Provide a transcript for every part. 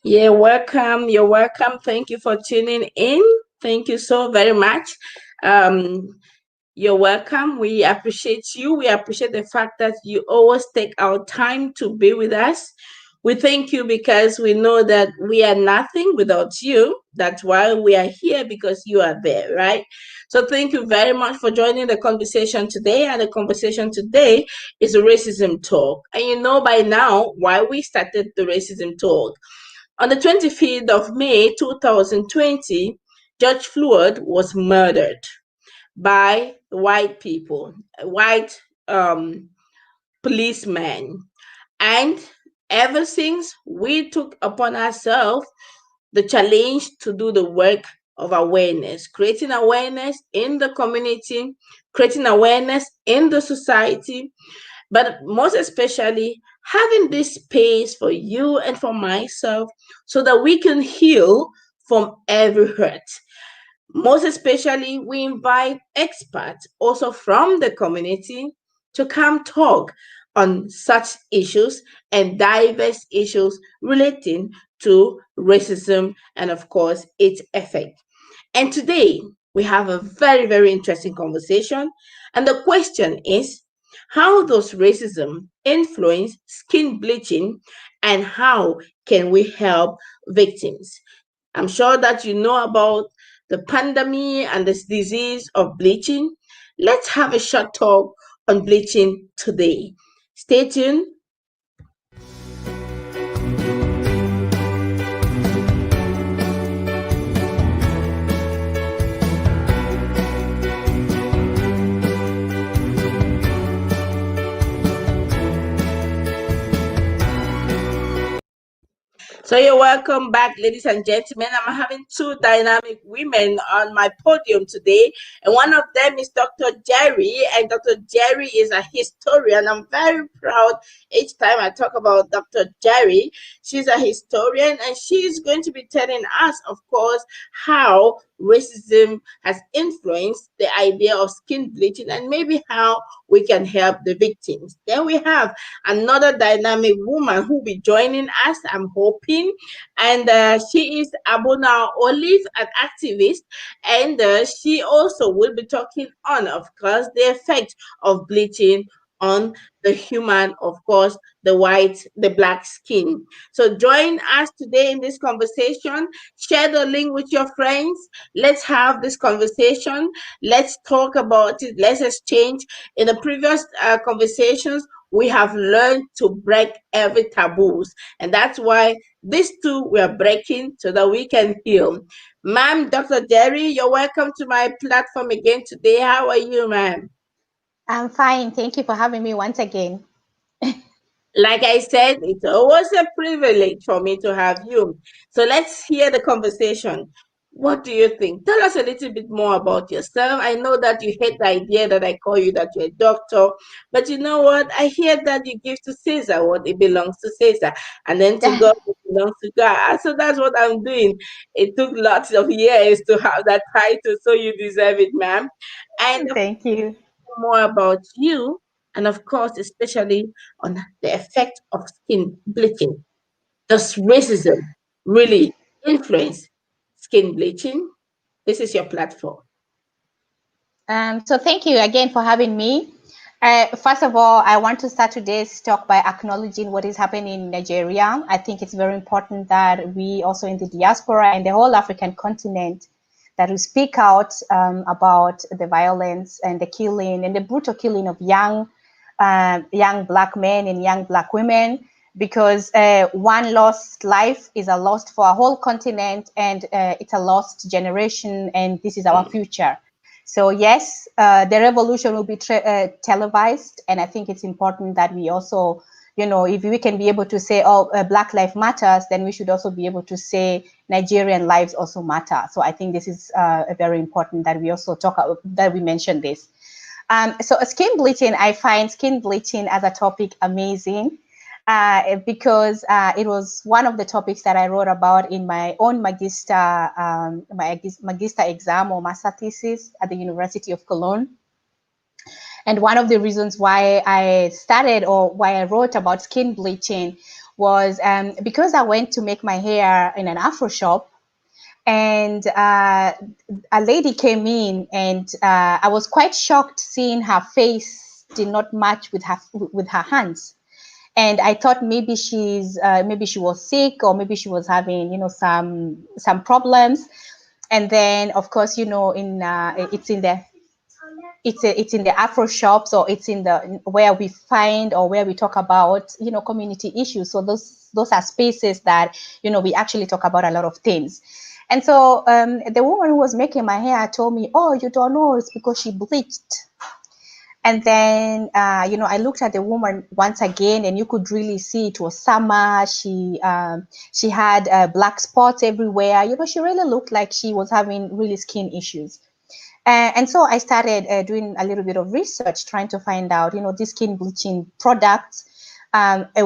You're welcome. You're welcome. Thank you for tuning in. Thank you so very much. You're welcome. We appreciate you. We appreciate the fact that you always take our time to be with us. We thank you because we know that we are nothing without you. That's why we are here, because you are there, right? So thank you very much for joining the conversation today. And the conversation today is a racism talk. And you know by now why we started the racism talk. On the 25th of May 2020, George Floyd was murdered by white people, white policemen. And ever since, we took upon ourselves the challenge to do the work of awareness, creating awareness in the community, creating awareness in the society, but most especially having this space for you and for myself so that we can heal from every hurt. Most especially, we invite experts also from the community to come talk on such issues and diverse issues relating to racism and, of course, its effect. And today, we have a very, very interesting conversation. And the question is, how does racism influence skin bleaching, and how can we help victims? I'm sure that you know about the pandemic and this disease of bleaching. Let's have a short talk on bleaching today. Stay tuned. So you're welcome back, ladies and gentlemen. I'm having two dynamic women on my podium today, and one of them is Dr. Njeri, and Dr. Njeri is a historian. I'm very proud each time I talk about Dr. Njeri. She's a historian, and she's going to be telling us, of course, how racism has influenced the idea of skin bleaching and maybe how we can help the victims. Then we have another dynamic woman who will be joining us, I'm hoping, and she is Abunaw Olive, an activist, and she also will be talking on, of course, the effect of bleaching on the human, of course, the white, the black skin. So join us today in this conversation. Share the link with your friends. Let's have this conversation. Let's talk about it. Let's exchange. In the previous conversations, we have learned to break every taboos, and that's why these two we are breaking so that we can heal. Ma'am, Dr. Njeri, you're welcome to my platform again today. How are you, ma'am? I'm fine. Thank you for having me once again. Like I said, it's always a privilege for me to have you. So let's hear the conversation. What do you think? Tell us a little bit more about yourself. I know that you hate the idea that I call you that you're a doctor, but you know what? I hear that you give to Caesar what it belongs to Caesar, and then to God what belongs to God. So that's what I'm doing. It took lots of years to have that title, so you deserve it, ma'am. And Thank you. more about you, and of course, especially on the effect of skin bleaching. Does racism really influence skin bleaching? This is your platform. So thank you again for having me. First of all, I want to start today's talk by acknowledging what is happening in Nigeria. I think it's very important that we also in the diaspora and the whole African continent that we speak out about the violence and the killing and the brutal killing of young Black men and young Black women, because one lost life is a loss for a whole continent, and it's a lost generation, and this is our future. So yes, the revolution will be televised, and I think it's important that we also, if we can be able to say, Black life matters, then we should also be able to say Nigerian lives also matter. So I think this is very important that we also that we mention this. So skin bleaching, I find skin bleaching as a topic amazing. Because it was one of the topics that I wrote about in my own magister exam or master thesis at the University of Cologne. And one of the reasons why I started or why I wrote about skin bleaching was because I went to make my hair in an Afro shop, and a lady came in, and I was quite shocked seeing her face did not match with her hands. And I thought maybe maybe she was sick, or maybe she was having, you know, some problems. And then, of course, you know, it's in the Afro shops, or it's in the where we find, or where we talk about, you know, community issues. So those are spaces that, you know, we actually talk about a lot of things. And so the woman who was making my hair told me, "Oh, you don't know, it's because she bleached." And then, you know, I looked at the woman once again, and you could really see it was summer. She had black spots everywhere. You know, she really looked like she was having really skin issues. And so I started doing a little bit of research, trying to find out, you know, these skin bleaching products,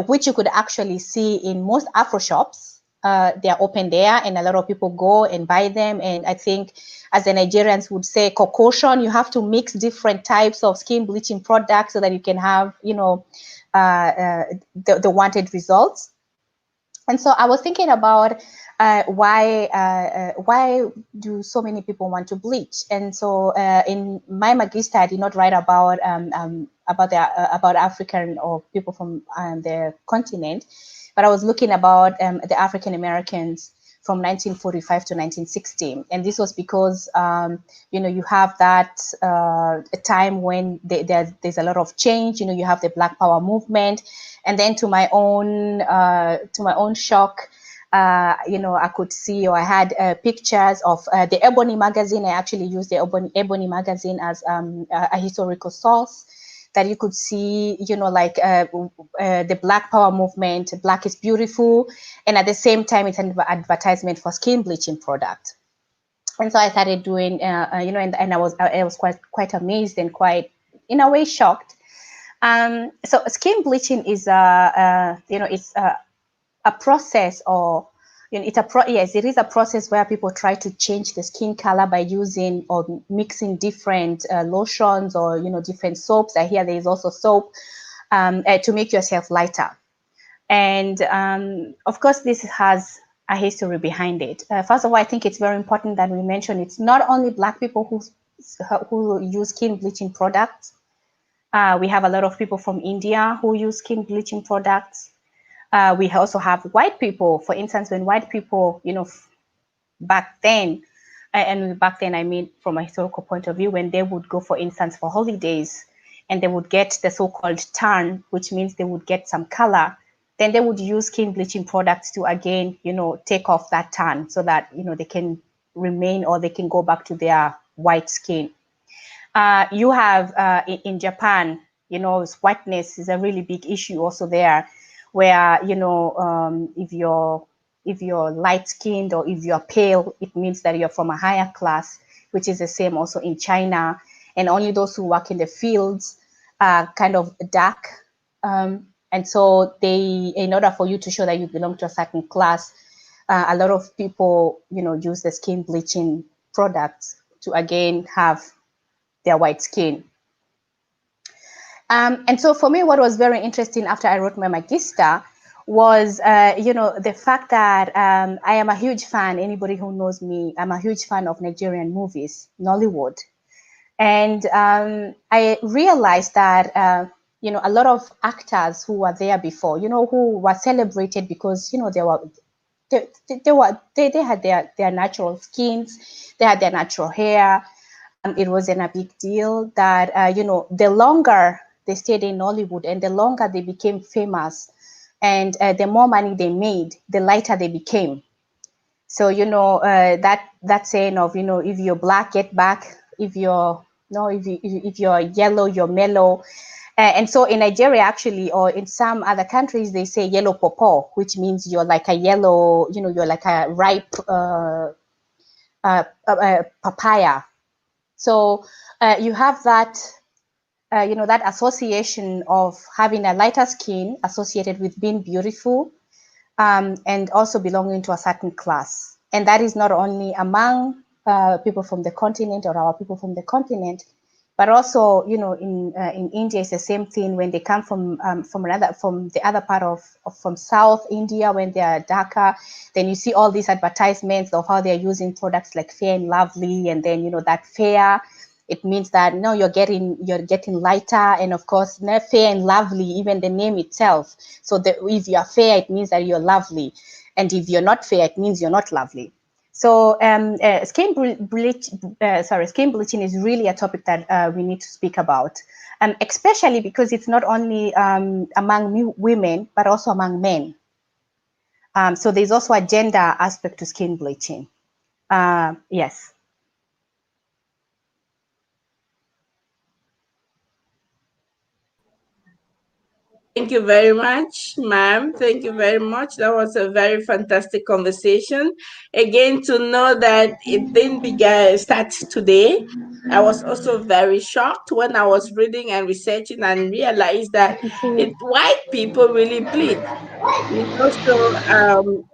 which you could actually see in most Afro shops. They are open there, and a lot of people go and buy them. And I think, as the Nigerians would say, concoction, you have to mix different types of skin bleaching products so that you can have, you know, the wanted results. And so I was thinking about why do so many people want to bleach? And so in my magister, I did not write about African or people from the continent, but I was looking about the African Americans from 1945 to 1960, and this was because you know, you have that time when there's a lot of change. You know, you have the Black Power movement, and then to my own shock, you know, I could see, or I had pictures of the Ebony magazine. I actually used the Ebony magazine as a historical source, that you could see, you know, like the Black Power movement, Black is beautiful, and at the same time, it's an advertisement for skin bleaching product. And so I started doing, you know, and I was quite amazed and quite, in a way, shocked. So skin bleaching is you know, it's a process, or you know, yes, it is a process where people try to change the skin color by using or mixing different lotions, or you know, different soaps. I hear there is also soap to make yourself lighter. And of course, this has a history behind it. First of all, I think it's very important that we mention it's not only Black people who use skin bleaching products. We have a lot of people from India who use skin bleaching products. We also have white people. For instance, when white people, you know, back then, and back then I mean from a historical point of view, when they would go, for instance, for holidays, and they would get the so-called tan, which means they would get some color, then they would use skin bleaching products to, again, you know, take off that tan, so that, you know, they can remain, or they can go back to their white skin. You have in Japan, you know, whiteness is a really big issue also there, where, you know, if you're light skinned, or if you're pale, it means that you're from a higher class, which is the same also in China. And only those who work in the fields are kind of dark. And so in order for you to show that you belong to a certain class, a lot of people, you know, use the skin bleaching products to, again, have their white skin. And so for me, what was very interesting after I wrote my magister was, you know, the fact that I am a huge fan. Anybody who knows me, I'm a huge fan of Nigerian movies, Nollywood. And I realized that, you know, a lot of actors who were there before, you know, who were celebrated because, you know, they had their natural skins, they had their natural hair. It wasn't a big deal that, you know, the longer they stayed in Nollywood and the longer they became famous, and the more money they made, the lighter they became. So, you know, that saying of, you know, if you're black, get back. If you're yellow, you're mellow. And so in Nigeria, actually, or in some other countries, they say yellow pawpaw, which means you're like a yellow, you know, you're like a ripe papaya. So you have that, you know, that association of having a lighter skin associated with being beautiful, and also belonging to a certain class. And that is not only among people from the continent, or our people from the continent. But also, you know, in India, it's the same thing when they come from the other part from South India, when they are darker. Then you see all these advertisements of how they're using products like Fair and Lovely, and then, you know, that fair, it means that no, you're getting lighter, and of course, Fair and Lovely, even the name itself. So if you're fair, it means that you're lovely, and if you're not fair, it means you're not lovely. So skin bleaching is really a topic that we need to speak about, especially because it's not only among women, but also among men. So there's also a gender aspect to skin bleaching. Yes. Thank you very much, ma'am. Thank you very much. That was a very fantastic conversation. Again, to know that it didn't start today. I was also very shocked when I was reading and researching and realized that white people really bleed.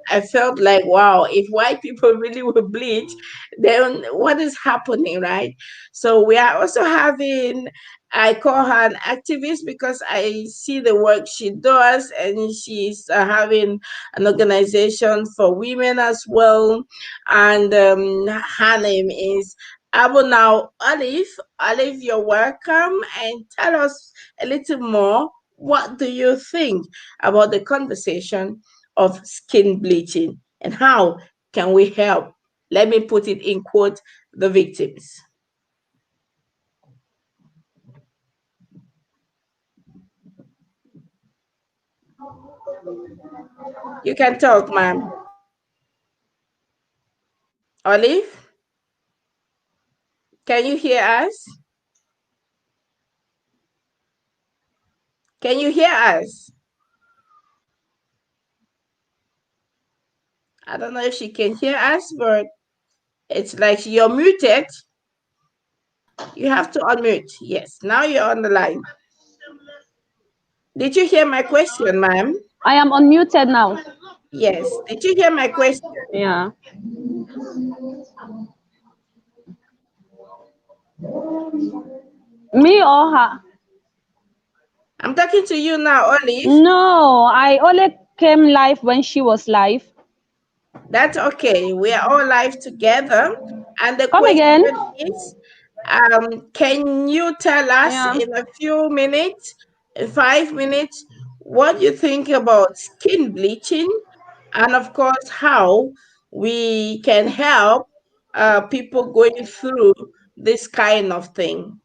I felt like, wow, if white people really will bleach, then what is happening, right? So we are also having, I call her an activist because I see the work she does, and she's having an organization for women as well. And her name is Abunaw Olive. Olive, you're welcome, and tell us a little more. What do you think about the conversation of skin bleaching, and how can we help? Let me put it in quote, the victims. You can talk, ma'am. Olive, can you hear us? Can you hear us? I don't know if she can hear us, but it's like you're muted. You have to unmute. Yes, now you're on the line. Did you hear my question, ma'am? I am unmuted now. Yes. Did you hear my question? Yeah. Me or her? I'm talking to you now, Olive. No, I only came live when she was live. That's okay. We are all live together. And the Come again? question is, can you tell us Yeah. in a few minutes, in 5 minutes, what you think about skin bleaching, and of course, how we can help people going through this kind of thing?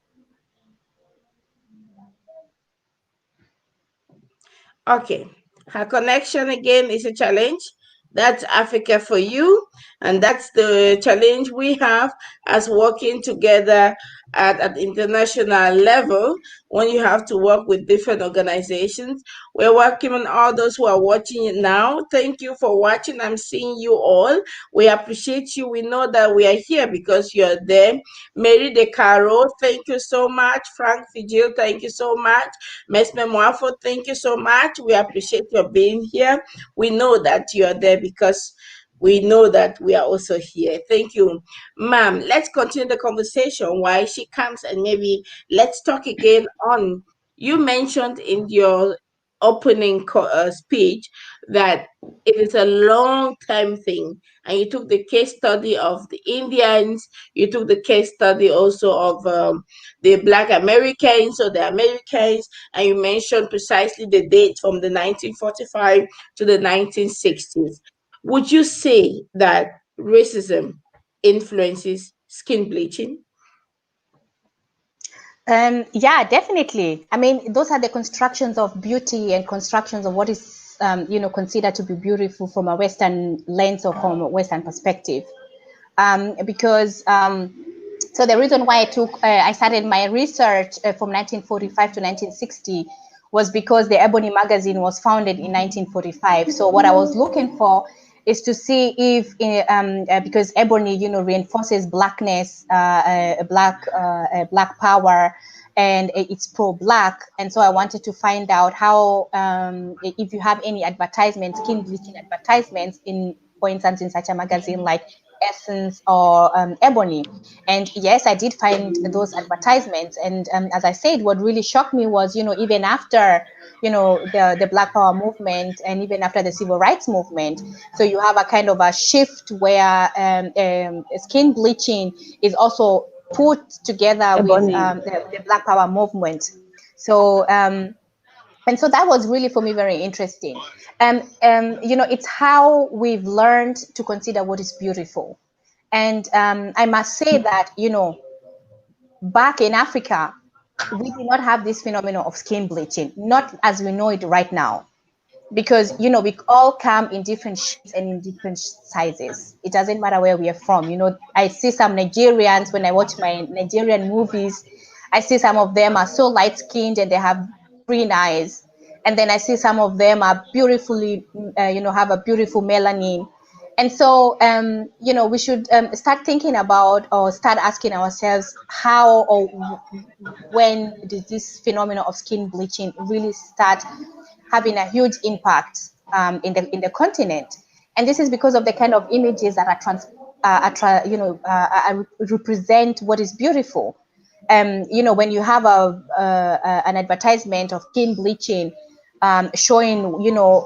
Okay. Her connection again is a challenge. That's Africa for you. And that's the challenge we have as working together at an international level when you have to work with different organizations. We're working on all those who are watching it now. Thank you for watching. I'm seeing you all. We appreciate you. We know that we are here because you're there. Mary De Caro, thank you so much. Frank Fijil, thank you so much. Mesme Mwafo, thank you so much. We appreciate your being here. We know that you are there because we know that we are also here. Thank you. Ma'am, let's continue the conversation while she comes, and maybe let's talk again on. You mentioned in your opening speech that it is a long time thing, and you took the case study of the Indians, you took the case study also of the Black Americans or the Americans, and you mentioned precisely the date from the 1945 to the 1960s. Would you say that racism influences skin bleaching? Yeah, definitely. I mean, those are the constructions of beauty and constructions of what is, considered to be beautiful from a Western lens or from a Western perspective. Because so the reason why I started my research from 1945 to 1960 was because the Ebony magazine was founded in 1945. So what I was looking for is to see if, because Ebony, reinforces blackness, black power, and it's pro-black. And so I wanted to find out how, if you have any advertisements, skin bleaching advertisements, for instance, in such a magazine like Essence or Ebony. And yes, I did find those advertisements. And as I said, what really shocked me was, even after, the Black Power movement and even after the Civil Rights movement, so you have a kind of a shift where skin bleaching is also put together with Ebony. the Black Power movement. So, and so that was really for me very interesting. It's how we've learned to consider what is beautiful. And I must say that, back in Africa, we did not have this phenomenon of skin bleaching, not as we know it right now. Because, we all come in different shapes and in different sizes. It doesn't matter where we are from. I see some Nigerians, when I watch my Nigerian movies, I see some of them are so light skinned and they have green eyes. And then I see some of them are beautifully, have a beautiful melanin. And so, we should start thinking about or start asking ourselves how or when did this phenomenon of skin bleaching really start having a huge impact in the continent. And this is because of the kind of images that represent what is beautiful. When you have an advertisement of skin bleaching, showing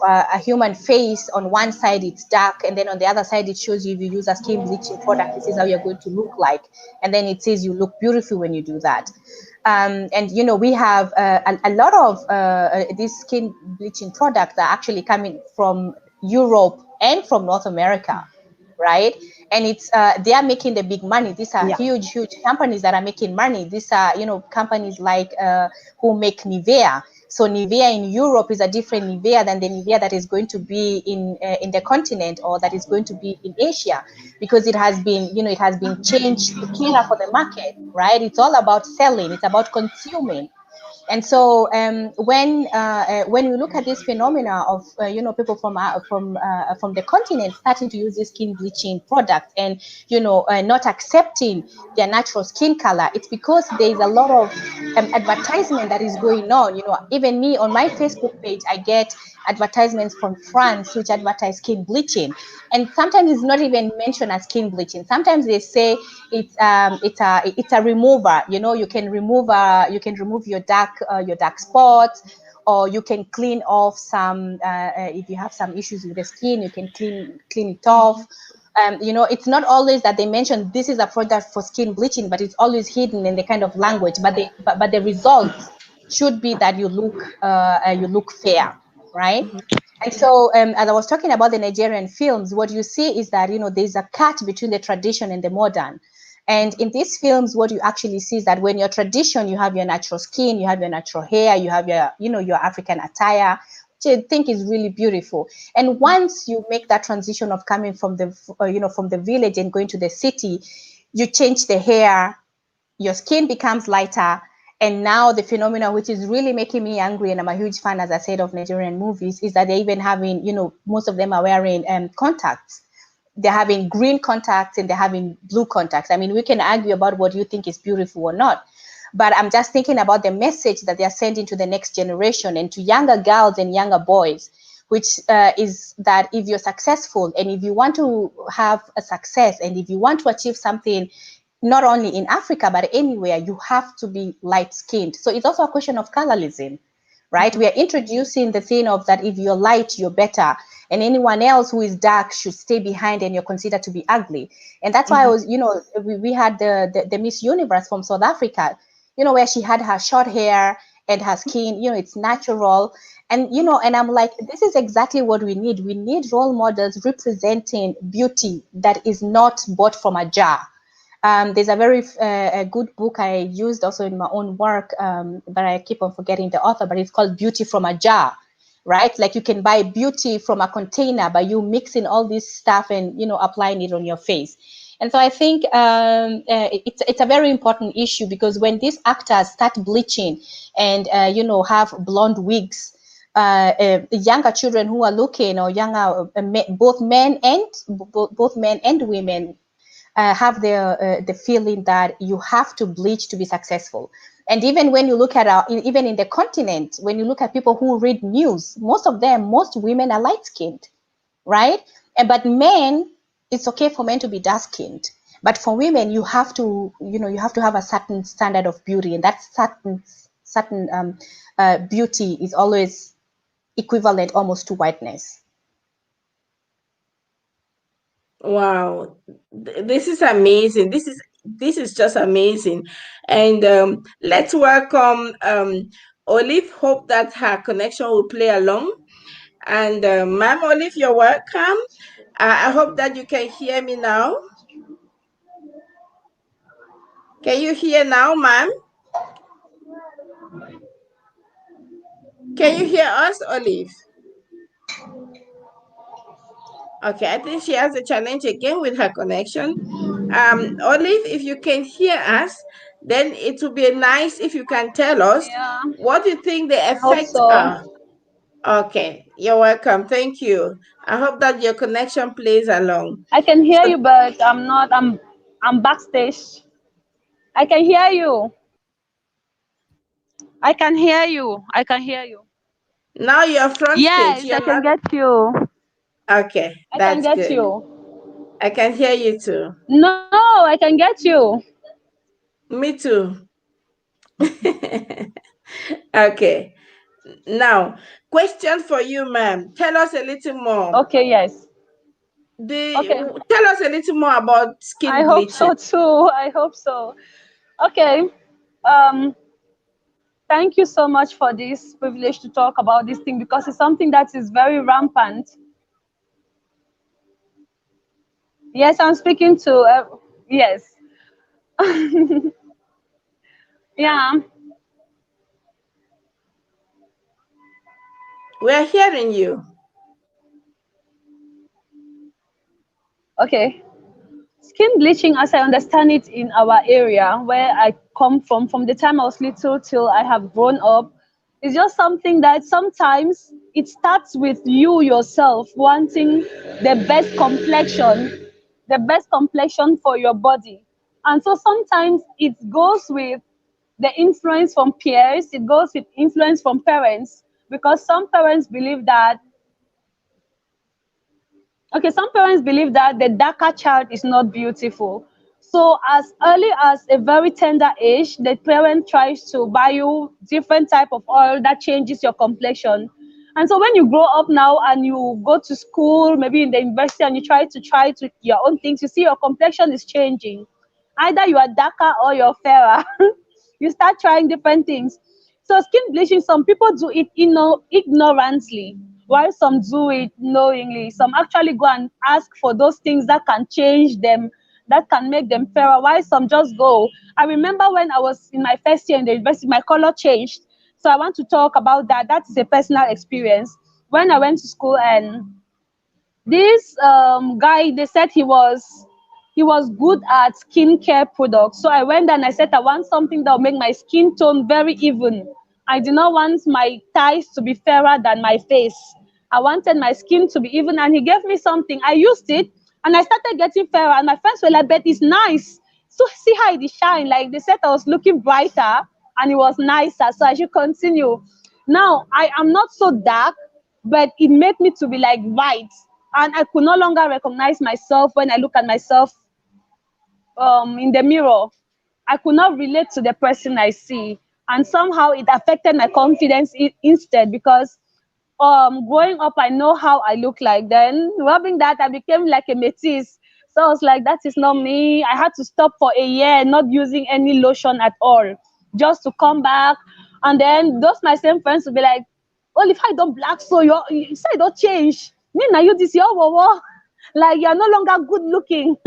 a human face, on one side it's dark, and then on the other side it shows you, if you use a skin bleaching product, this is how you're going to look like, and then it says you look beautiful when you do that. And we have a lot of these skin bleaching products are actually coming from Europe and from North America, right? And it's they are making the big money. These are huge companies that are making money. These are companies like who make Nivea. So Nivea in Europe is a different Nivea than the Nivea that is going to be in the continent, or that is going to be in Asia, because it has been changed to cater for the market, right? It's all about selling. It's about consuming. And so when we look at this phenomena of people from the continent starting to use this skin bleaching product, and not accepting their natural skin color, it's because there is a lot of advertisement that is going on. Even me on my Facebook page, I get advertisements from France which advertise skin bleaching, and sometimes it's not even mentioned as skin bleaching. Sometimes they say it's a remover. You can remove your dark spots, or you can clean off some if you have some issues with the skin, you can clean it off. It's not always that they mention this is a product for skin bleaching, but it's always hidden in the kind of language. But the results should be that you look fair, right? And so, as I was talking about the Nigerian films, what you see is that there's a cut between the tradition and the modern. And in these films, what you actually see is that when your tradition, you have your natural skin, you have your natural hair, you have your African attire, which I think is really beautiful. And once you make that transition of coming from the village and going to the city, you change the hair, your skin becomes lighter. And now the phenomenon, which is really making me angry, and I'm a huge fan, as I said, of Nigerian movies, is that they're even having, most of them are wearing contacts. They're having green contacts and they're having blue contacts. I mean, we can argue about what you think is beautiful or not, but I'm just thinking about the message that they're sending to the next generation and to younger girls and younger boys, which is that if you're successful, and if you want to have a success, and if you want to achieve something, not only in Africa, but anywhere, you have to be light-skinned. So it's also a question of colorism, right? We are introducing the thing of that if you're light, you're better, and anyone else who is dark should stay behind, and you're considered to be ugly. And that's why I was, we had the Miss Universe from South Africa, where she had her short hair and her skin, it's natural. And, and I'm like, this is exactly what we need. We need role models representing beauty that is not bought from a jar. There's a very good book I used also in my own work, but I keep on forgetting the author, but it's called Beauty from a Jar, right? Like you can buy beauty from a container by you mixing all this stuff and, applying it on your face. And so I think it's a very important issue, because when these actors start bleaching and, have blonde wigs, younger children who are looking, or younger, both men and women, have the feeling that you have to bleach to be successful. And even when you look at even in the continent, when you look at people who read news, most women are light skinned, right? But men it's okay for men to be dark skinned, but for women you have to, you have to have a certain standard of beauty, and that certain beauty is always equivalent almost to whiteness. Wow, this is amazing. This is just amazing. And let's welcome Olive. Hope that her connection will play along. And Ma'am Olive, you're welcome. I hope that you can hear me now. Can you hear now, ma'am? Can you hear us, Olive? Okay, I think she has a challenge again with her connection. Olive, if you can hear us, then it would be nice if you can tell us Yeah, what you think the I hope effects so. are. Okay, you're welcome. Thank you. I hope that your connection plays along. I can hear So you, but I'm not. I'm backstage. I can hear you. I can hear you. I can hear you. now you're front stage. Yes, I You're can not get you. okay. I can That's get good. you. I can hear you too. No, I can get you. Me too. Okay. Now, question for you, ma'am. Tell us a little more. Okay, yes. Okay. Tell us a little more about I skin hope bleaching. so too. I hope so. Okay. Um, Thank you so much for this privilege to talk about this thing because it's something that is very rampant. Yes, I'm speaking to. Yes. Yeah. We're hearing you. Okay. Skin bleaching, as I understand it in our area where I come from the time I was little till I have grown up, is just something that sometimes it starts with you yourself wanting the best complexion for your body. And so sometimes it goes with the influence from peers, it goes with influence from parents, because some parents believe that the darker child is not beautiful. So as early as a very tender age, the parent tries to buy you different type of oil that changes your complexion. And so when you grow up now and you go to school, maybe in the university, and you try to your own things, you see your complexion is changing. Either you are darker or you're fairer. You start trying different things. So skin bleaching, some people do it ignorantly, while some do it knowingly. Some actually go and ask for those things that can change them, that can make them fairer, while some just go. I remember when I was in my first year in the university, my color changed. So I want to talk about that. That is a personal experience. When I went to school, and this guy, they said he was good at skincare products. So I went and I said I want something that will make my skin tone very even. I did not want my thighs to be fairer than my face. I wanted my skin to be even, and he gave me something. I used it and I started getting fairer, and my friends were like, "Bet it's nice. So see how it shine." Like they said I was looking brighter and it was nicer. So I should continue. Now I am not so dark, but it made me to be like white, and I could no longer recognize myself when I look at myself in the mirror. I could not relate to the person I see, and somehow it affected my confidence instead, because growing up I know how I look like. Then rubbing that, I became like a métis. So I was like, that is not me. I had to stop for a year, not using any lotion at all, just to come back. And then those my same friends would be like, "Well, if I don't black, so you say don't change. Me now you this your wow, like you're no longer good looking."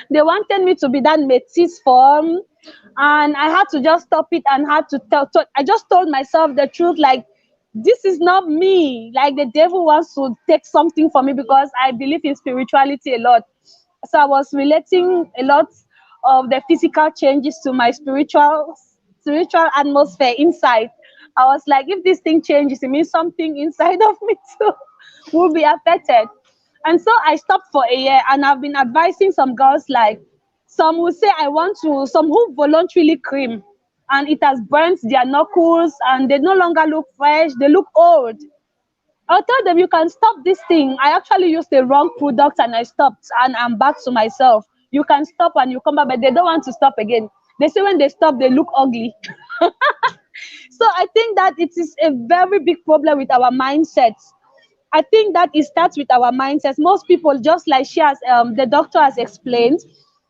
They wanted me to be that métis form, and I had to just stop it and had to I just told myself the truth, like this is not me. Like the devil wants to take something from me, because I believe in spirituality a lot. So I was relating a lot of the physical changes to my spiritual atmosphere inside. I was like, if this thing changes, it means something inside of me too will be affected. And so I stopped for a year, and I've been advising some girls, like some will say some who voluntarily cream, and it has burnt their knuckles and they no longer look fresh, they look old. I'll tell them, you can stop this thing. I actually used the wrong product and I stopped and I'm back to myself. You can stop and you come back, but they don't want to stop again. They say when they stop, they look ugly. So I think that it is a very big problem with our mindsets. I think that it starts with our mindsets. Most people, just like the doctor has explained,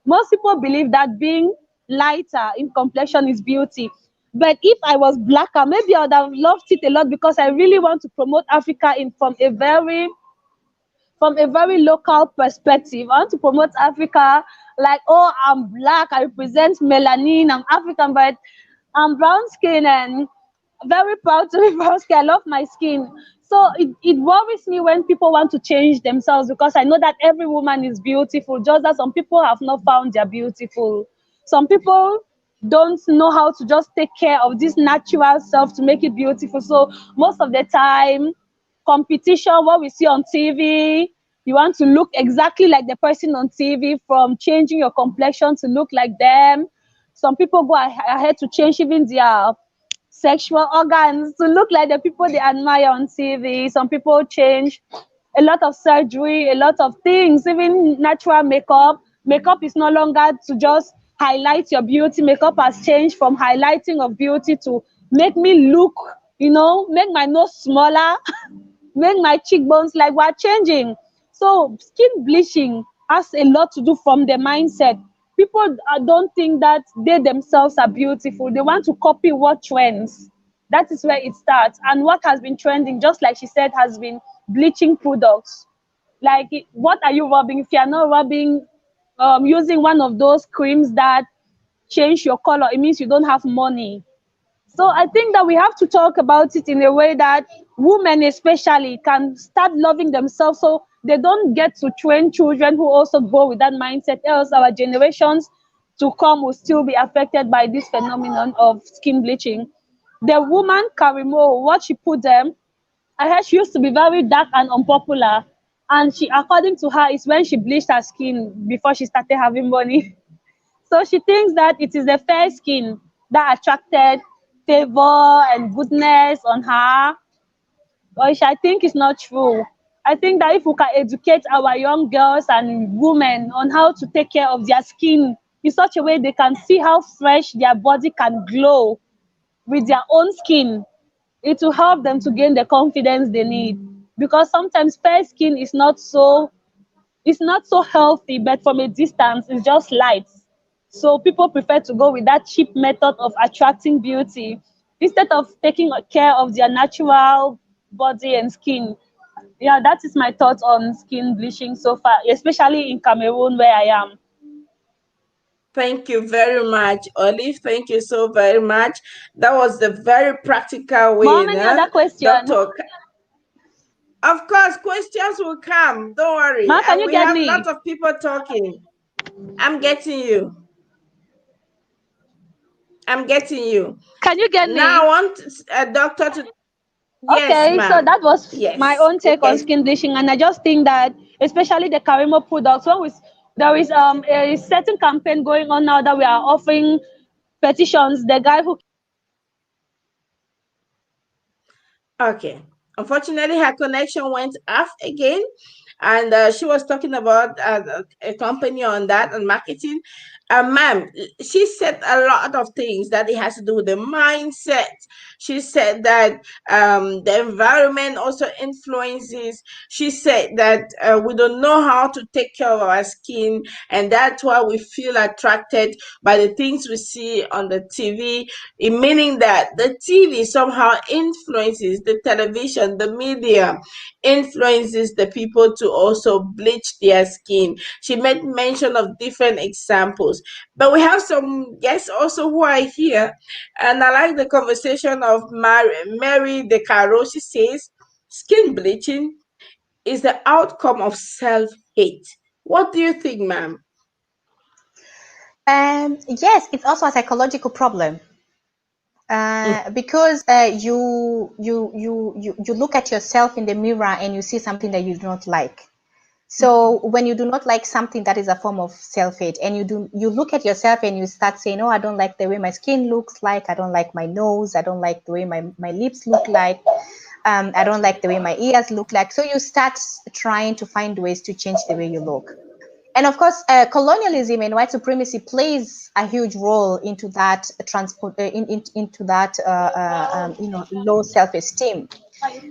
most people believe that being lighter in complexion is beauty. But if I was blacker, maybe I would have loved it a lot because I really want to promote Africa in from a very local perspective. I want to promote Africa like, oh, I'm black, I represent melanin, I'm African, but I'm brown skin and very proud to be brown skin. I love my skin. So it worries me when people want to change themselves because I know that every woman is beautiful, just that some people have not found their beautiful. Some people don't know how to just take care of this natural self to make it beautiful. So most of the time, competition, what we see on TV, you want to look exactly like the person on TV, from changing your complexion to look like them. Some people go ahead to change even their sexual organs to look like the people they admire on TV. Some people change a lot of surgery, a lot of things, even natural makeup. Makeup is no longer to just highlight your beauty. Makeup has changed from highlighting of beauty to make me look, make my nose smaller, make my cheekbones, like, we're changing. So skin bleaching has a lot to do from the mindset. People don't think that they themselves are beautiful. They want to copy what trends. That is where it starts. And what has been trending, just like she said, has been bleaching products. Like, what are you rubbing? If you are not rubbing, using one of those creams that change your color, it means you don't have money. So I think that we have to talk about it in a way that women especially can start loving themselves so they don't get to train children who also go with that mindset, else our generations to come will still be affected by this phenomenon of skin bleaching. The woman Karimo, what she put them, I heard she used to be very dark and unpopular. And she, according to her, is when she bleached her skin before she started having money. So she thinks that it is the fair skin that attracted favor and goodness on her, which I think is not true. I think that if we can educate our young girls and women on how to take care of their skin in such a way they can see how fresh their body can glow with their own skin, it will help them to gain the confidence they need. Because sometimes fair skin is not so, it's not so healthy, but from a distance, it's just light. So people prefer to go with that cheap method of attracting beauty instead of taking care of their natural body and skin. Yeah, that is my thoughts on skin bleaching so far, especially in Cameroon where I am. Thank you very much, Olive. Thank you so very much. That was the very practical way, Mom, any other question? Doctor. Of course, questions will come. Don't worry. Ma, can And you we get have me? lots of people talking. I'm getting you. I'm getting you. Can you get Now I me? want a doctor to. Yes, Okay, so ma'am. that was my Yes. own take on Yes. skin bleaching, and I just think that, especially the Karimo products, there is a certain campaign going on now that we are offering petitions. The guy who Okay. Unfortunately, her connection went off again. And she was talking about a company on that and marketing. Ma'am, she said a lot of things that it has to do with the mindset. She said that the environment also influences. She said that we don't know how to take care of our skin, and that's why we feel attracted by the things we see on the TV, meaning that the TV somehow influences the television, the media influences the people to also bleach their skin. She made mention of different examples. But we have some guests also who are here, and I like the conversation of Mary De Caro. She says, skin bleaching is the outcome of self hate. What do you think, ma'am? Yes, it's also a psychological problem. Because you look at yourself in the mirror and you see something that you do not like. So when you do not like something, that is a form of self-hate, and you look at yourself and you start saying, oh, I don't like the way my skin looks like, I don't like my nose, I don't like the way my lips look like. I don't like the way my ears look like. So you start trying to find ways to change the way you look. And of course, colonialism and white supremacy plays a huge role into that into that low self-esteem,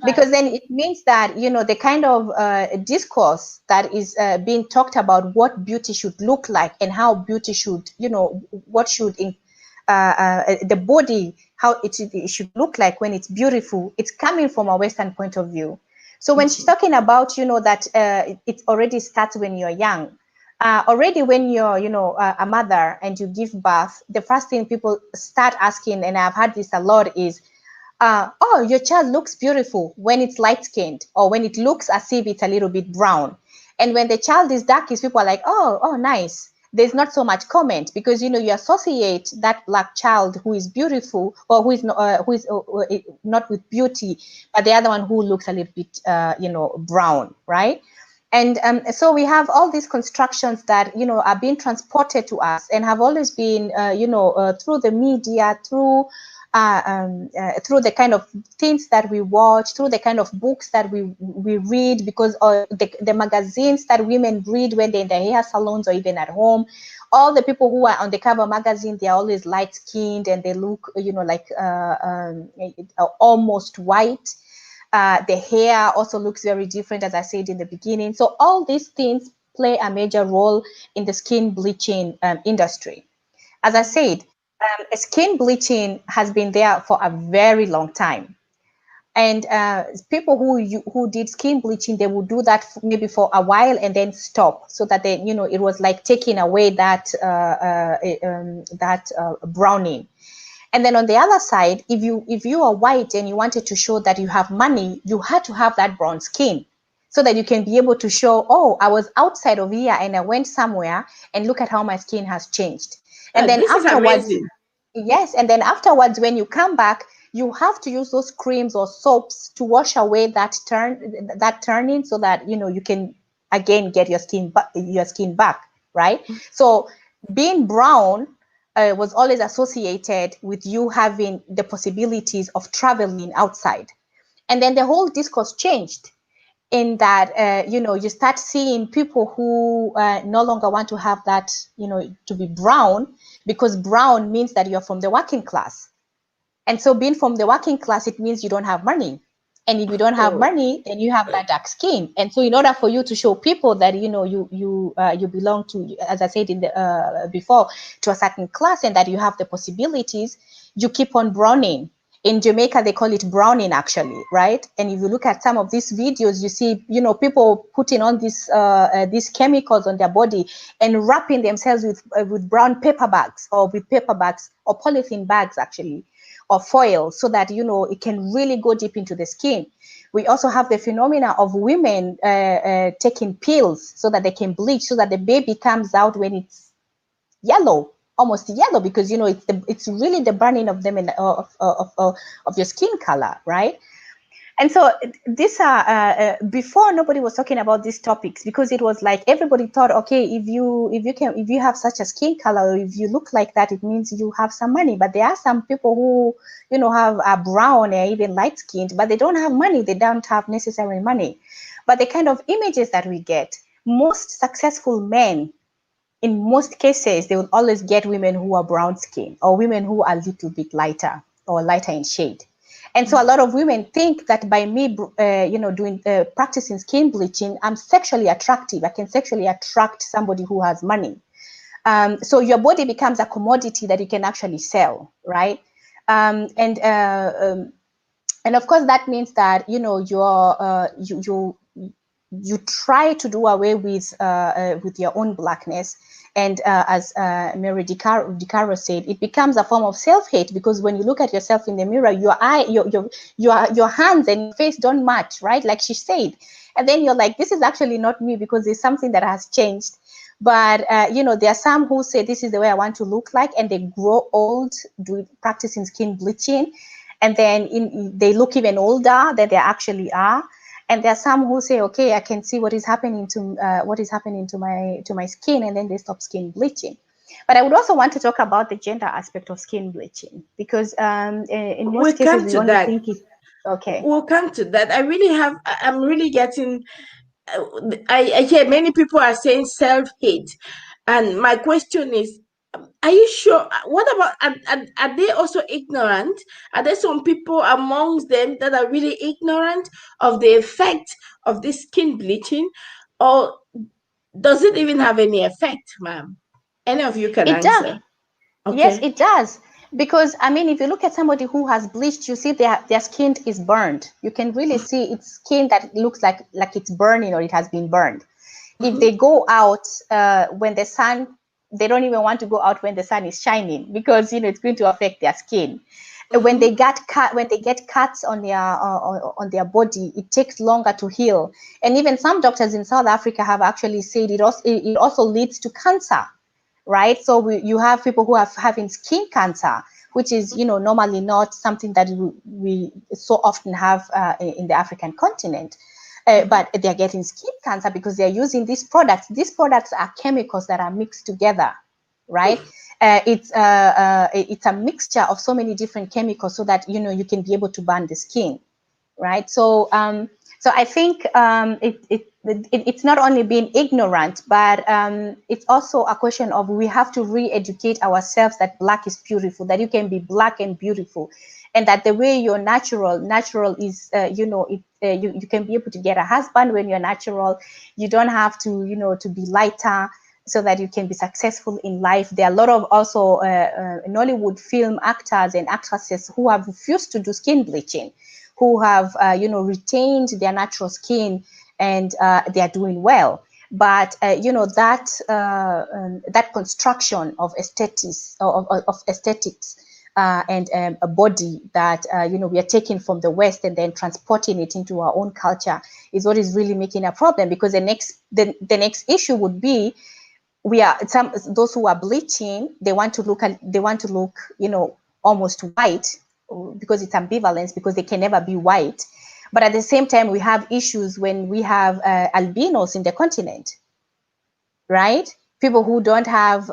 because then it means that the kind of discourse that is being talked about what beauty should look like and how beauty should what should the body, how it should look like when it's beautiful, it's coming from a Western point of view. So when she's talking about that it already starts when you're young. Already when you're a mother and you give birth, the first thing people start asking, and I've had this a lot, is oh, your child looks beautiful when it's light skinned, or when it looks as if it's a little bit brown. And when the child is darkish, people are like, oh, nice. There's not so much comment, because you associate that black child who is beautiful, or who is not with beauty, but the other one who looks a little bit brown, right? And so we have all these constructions that are being transported to us, and have always been through the media, through the kind of things that we watch, through the kind of books that we read, because the magazines that women read when they're in their hair salons or even at home, all the people who are on the cover magazine, they're always light skinned and they look like almost white. The hair also looks very different, as I said in the beginning. So all these things play a major role in the skin bleaching industry. As I said, skin bleaching has been there for a very long time. And people who did skin bleaching, they would do that maybe for a while and then stop, so that they, it was like taking away that browning. And then on the other side, if you are white and you wanted to show that you have money, you had to have that brown skin, so that you can be able to show, oh, I was outside of here and I went somewhere, and look at how my skin has changed. And then afterwards, yes, and then afterwards, when you come back, you have to use those creams or soaps to wash away that turning, so that you can again get your skin back, right? So being brown was always associated with you having the possibilities of traveling outside. And then the whole discourse changed, in that you start seeing people who no longer want to have that, to be brown, because brown means that you're from the working class. And so being from the working class, it means you don't have money. And if you don't have money, then you have that dark skin. And so in order for you to show people that you belong to, as I said in the before, to a certain class, and that you have the possibilities, you keep on browning. In Jamaica, they call it browning, actually, right? And if you look at some of these videos, you see, people putting on these chemicals on their body and wrapping themselves with brown paper bags, or with paper bags, or polythene bags, actually, or foil, so that it can really go deep into the skin. We also have the phenomena of women taking pills so that they can bleach, so that the baby comes out when it's yellow, almost yellow, because it's really the burning of them of your skin color, right? And so these are before, nobody was talking about these topics, because it was like everybody thought, okay, if you have such a skin color, or if you look like that, it means you have some money. But there are some people who have a brown or even light skinned, but they don't have money. They don't have necessary money. But the kind of images that we get, most successful men, in most cases, they will always get women who are brown skin, or women who are a little bit lighter, or lighter in shade. And so a lot of women think that by me, doing practicing skin bleaching, I'm sexually attractive. I can sexually attract somebody who has money. So your body becomes a commodity that you can actually sell, right? And of course, that means that you try to do away with your own blackness. And as Mary DiCaro said, it becomes a form of self-hate, because when you look at yourself in the mirror, your hands and your face don't match, right? Like she said. And then you're like, this is actually not me, because there's something that has changed. But there are some who say this is the way I want to look like, and they grow old practicing skin bleaching, and then they look even older than they actually are. And there are some who say, okay, I can see what is happening to my skin, and then they stop skin bleaching. But I would also want to talk about the gender aspect of skin bleaching, because in most cases we only think it. Okay. We'll come to that. I'm really getting, I hear many people are saying self-hate. And my question is, are you sure? What about, are they also ignorant? Are there some people amongst them that are really ignorant of the effect of this skin bleaching? Or does it even have any effect, ma'am? Any of you can It does. answer. Yes, Okay. it does. Because I mean, if you look at somebody who has bleached, you see their skin is burned. You can really see its skin that looks like it's burning or it has been burned. If they go out when the sun, they don't even want to go out when the sun is shining because it's going to affect their skin. When they get cuts on their body, it takes longer to heal. And even some doctors in South Africa have actually said it also leads to cancer, right? So you have people who are having skin cancer, which is normally not something that we so often have in the African continent. But they're getting skin cancer because they're using these products. These products are chemicals that are mixed together, right? It's a mixture of so many different chemicals so that you can be able to burn the skin, right? So I think it's not only being ignorant, but it's also a question of we have to re-educate ourselves that black is beautiful, that you can be black and beautiful, and that the way you're natural is you can be able to get a husband when you're natural. You don't have to to be lighter so that you can be successful in life. There are a lot of also Nollywood film actors and actresses who have refused to do skin bleaching, who have retained their natural skin, and they are doing well. But that construction of aesthetics and a body that we are taking from the West and then transporting it into our own culture is what is really making a problem. Because the next issue would be, those who are bleaching, they want to look almost white, because it's ambivalence, because they can never be white. But at the same time, we have issues when we have albinos in the continent, right? People who don't have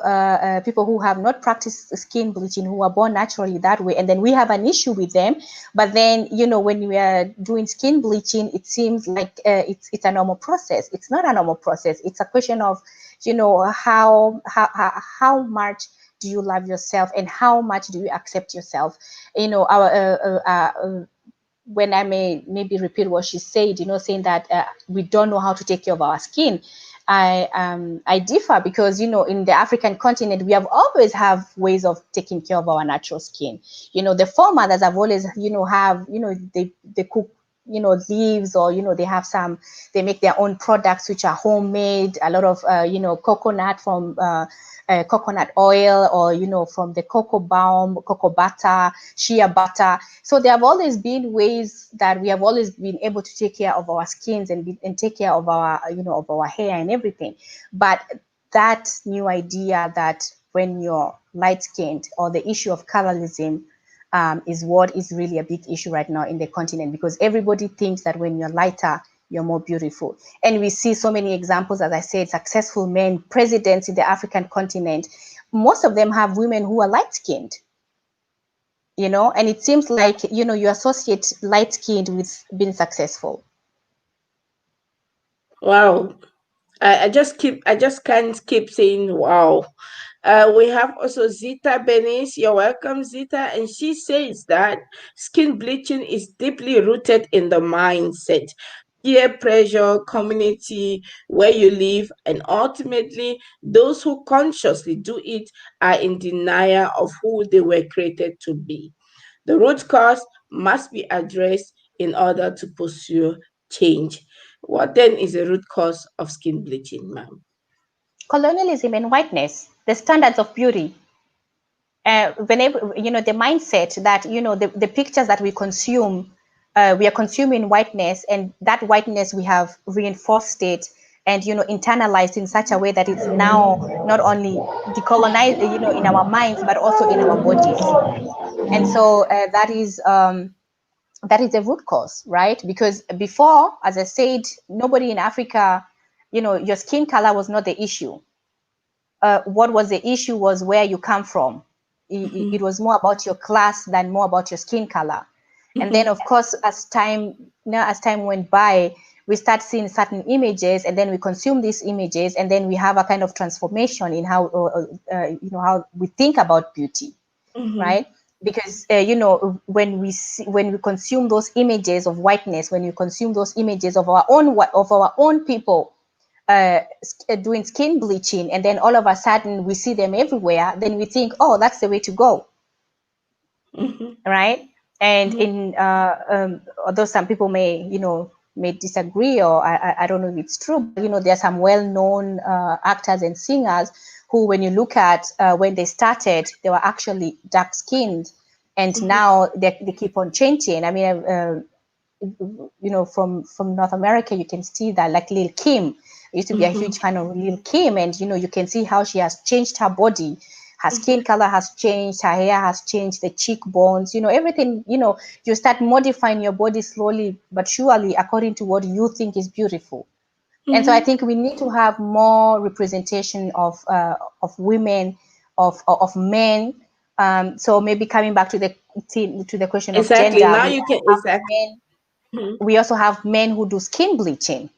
people who have not practiced skin bleaching, who are born naturally that way, and then we have an issue with them. But then when we are doing skin bleaching, it seems like it's a normal process. It's not a normal process. It's a question of how much do you love yourself, and how much do you accept yourself. When I maybe repeat what she said, saying that we don't know how to take care of our skin. I differ, because in the African continent, we have always have ways of taking care of our natural skin. The foremothers have always they cook leaves, or they make their own products which are homemade. A lot of coconut from coconut oil, or from the cocoa balm, cocoa butter, shea butter. So there have always been ways that we have always been able to take care of our skins and take care of our of our hair and everything. But that new idea that when you're light skinned, or the issue of colorism, is what is really a big issue right now in the continent, because everybody thinks that when you're lighter, you're more beautiful. And we see so many examples, as I said, successful men, presidents in the African continent. Most of them have women who are light skinned, and it seems like, you associate light skinned with being successful. Wow. I just can't keep saying wow. We have also Zita Venice. You're welcome, Zita. And she says that skin bleaching is deeply rooted in the mindset, peer pressure, community, where you live, and ultimately, those who consciously do it are in denial of who they were created to be. The root cause must be addressed in order to pursue change. What then is the root cause of skin bleaching, ma'am? Colonialism and whiteness, the standards of beauty. Whenever the mindset that the pictures that we consume, we are consuming whiteness, and that whiteness we have reinforced it and internalized in such a way that it's now not only decolonized in our minds, but also in our bodies. And so that is the root cause, right? Because before, as I said, nobody in Africa, your skin color was not the issue. What was the issue was where you come from. It was more about your class than more about your skin color. And then, of course, as time went by, we start seeing certain images, and then we consume these images, and then we have a kind of transformation in how how we think about beauty, right? Because when we consume those images of whiteness, when we consume those images of our own people doing skin bleaching, and then all of a sudden we see them everywhere, then we think, oh, that's the way to go, right? And in although some people may disagree, or I don't know if it's true, but there are some well-known actors and singers who, when you look at when they started, they were actually dark-skinned, and now they keep on changing. I mean, from North America, you can see that, like Lil Kim. I used to be a huge fan of Lil Kim, and you can see how she has changed her body. Her skin color has changed, her hair has changed, the cheekbones, everything. You start modifying your body slowly but surely according to what you think is beautiful. And so I think we need to have more representation of women, of men. So maybe coming back to the question of Exactly. gender, Now you can exactly. we also have men who do skin bleaching,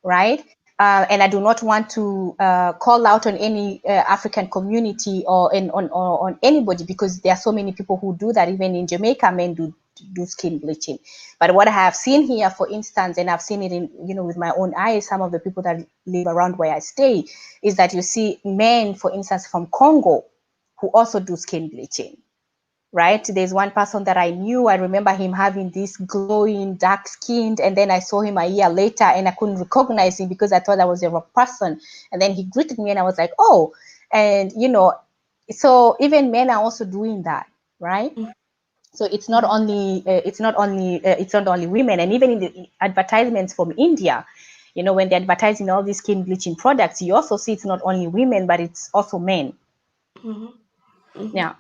right? And I do not want to call out on any African community or on anybody, because there are so many people who do that. Even in Jamaica, men do skin bleaching. But what I have seen here, for instance, and I've seen it in with my own eyes, some of the people that live around where I stay, is that you see men, for instance, from Congo, who also do skin bleaching. Right? There's one person that I knew. I remember him having this glowing, dark skinned, and then I saw him a year later and I couldn't recognize him because I thought I was a wrong person. And then he greeted me and I was like, oh, and so even men are also doing that, right? So it's not only women, and even in the advertisements from India, when they're advertising all these skin bleaching products, you also see it's not only women, but it's also men. Yeah.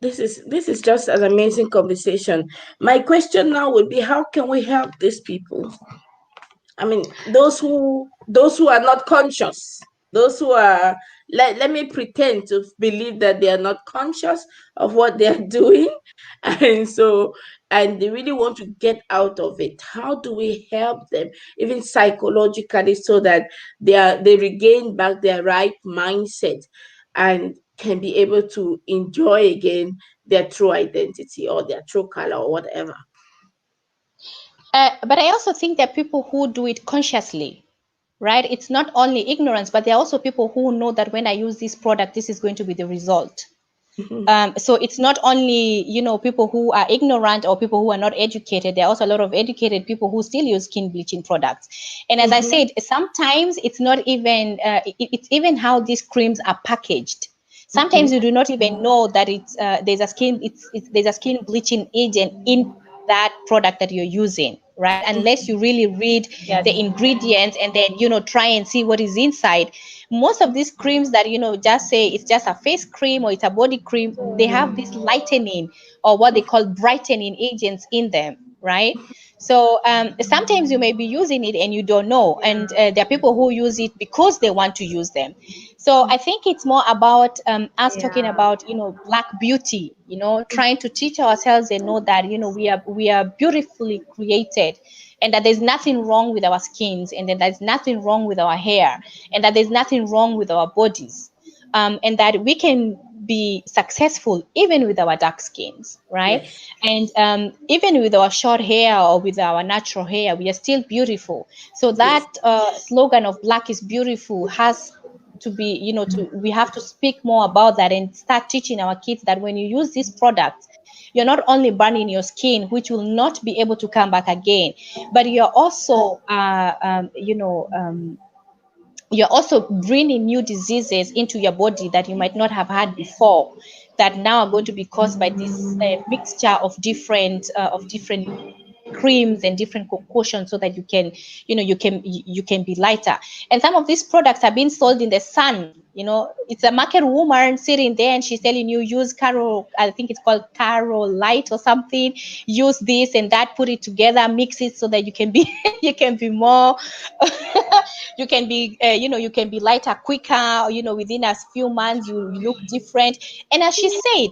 This is just an amazing conversation. My question now would be, how can we help these people? I mean, those who are not conscious, those who are, let me pretend to believe that they are not conscious of what they are doing, and they really want to get out of it. How do we help them, even psychologically, so that they regain back their right mindset and can be able to enjoy again their true identity or their true color or whatever? But I also think that people who do it consciously, right? It's not only ignorance, but there are also people who know that when I use this product, this is going to be the result. So it's not only, people who are ignorant or people who are not educated. There are also a lot of educated people who still use skin bleaching products. And as I said, sometimes it's not even, it's even how these creams are packaged. Sometimes you do not even know that there's a skin bleaching agent in that product that you're using, right? Unless you really read the ingredients and then try and see what is inside. Most of these creams that just say it's just a face cream or it's a body cream, they have this lightening or what they call brightening agents in them, right? So sometimes you may be using it and you don't know, and there are people who use it because they want to use them. So I think it's more about us talking about black beauty, trying to teach ourselves and know that we are beautifully created, and that there's nothing wrong with our skins, and that there's nothing wrong with our hair, and that there's nothing wrong with our bodies, and that we can be successful even with our dark skins, right? Yes. And even with our short hair or with our natural hair, we are still beautiful. So Yes. that slogan of black is beautiful has to be, we have to speak more about that and start teaching our kids that when you use these products, you're not only burning your skin, which will not be able to come back again, but you're also you're also bringing new diseases into your body that you might not have had before, that now are going to be caused by this mixture of different creams and different concoctions, so that you can be lighter. And some of these products are being sold in the sun, You know, it's a market woman sitting there and she's telling you, use Caro, I think it's called Caro Light or something. Use this and that, put it together, mix it so that you can be you can be more you can be you can be lighter quicker, within a few months you look different. And as she said,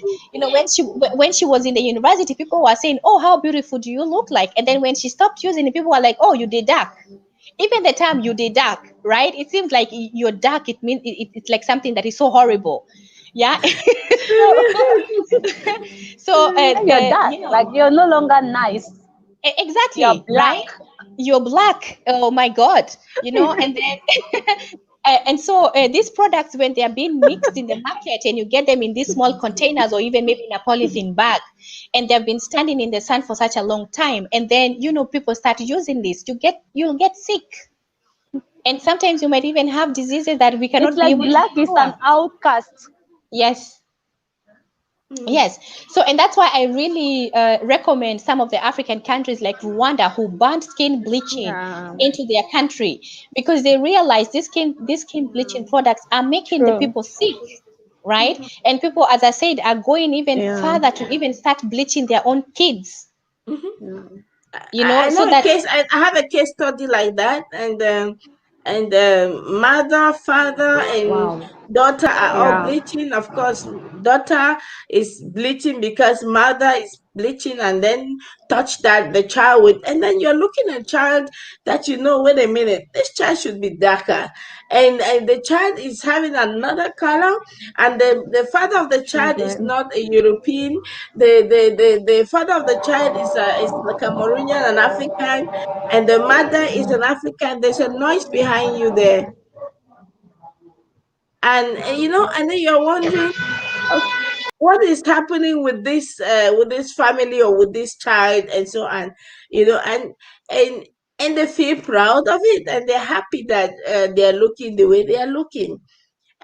when she was in the university, people were saying, oh, how beautiful do you look like? And then when she stopped using it, people were like, oh, you did dark. Even the time you did dark, right? It seems like you're dark. It means it's like something that is so horrible. Yeah. So, And you're dark, like you're no longer nice. You're exactly, black. right? You're black. Oh my God. And then and so these products, when they are being mixed in the market and you get them in these small containers or even maybe in a polythene bag, and they've been standing in the sun for such a long time, and then people start using this, you'll get sick. And sometimes you might even have diseases that we It's cannot be like able to black is an cure. outcast. Yes. Yes. So, and that's why I really recommend some of the African countries like Rwanda, who banned skin bleaching Yeah, into their country, because they realize these skin bleaching products are making the true. people sick, right? And people, as I said, are going even Yeah. further to even start bleaching their own kids, I I so know a that, case. I have a case study like that, and mother, father, and Wow. daughter are all Yeah. bleaching. Of course, daughter is bleaching because mother is bleaching, and then touch that the child with, and then you're looking at a child that wait a minute, this child should be darker, and the child is having another color, and the father of the child is Okay. not a European. The father of the child is the Cameroonian, an African, and the mother is an African. There's a noise behind you there, and then you're wondering, okay, what is happening with this family or with this child, and so on, and and they feel proud of it, and they're happy that they're looking the way they are looking.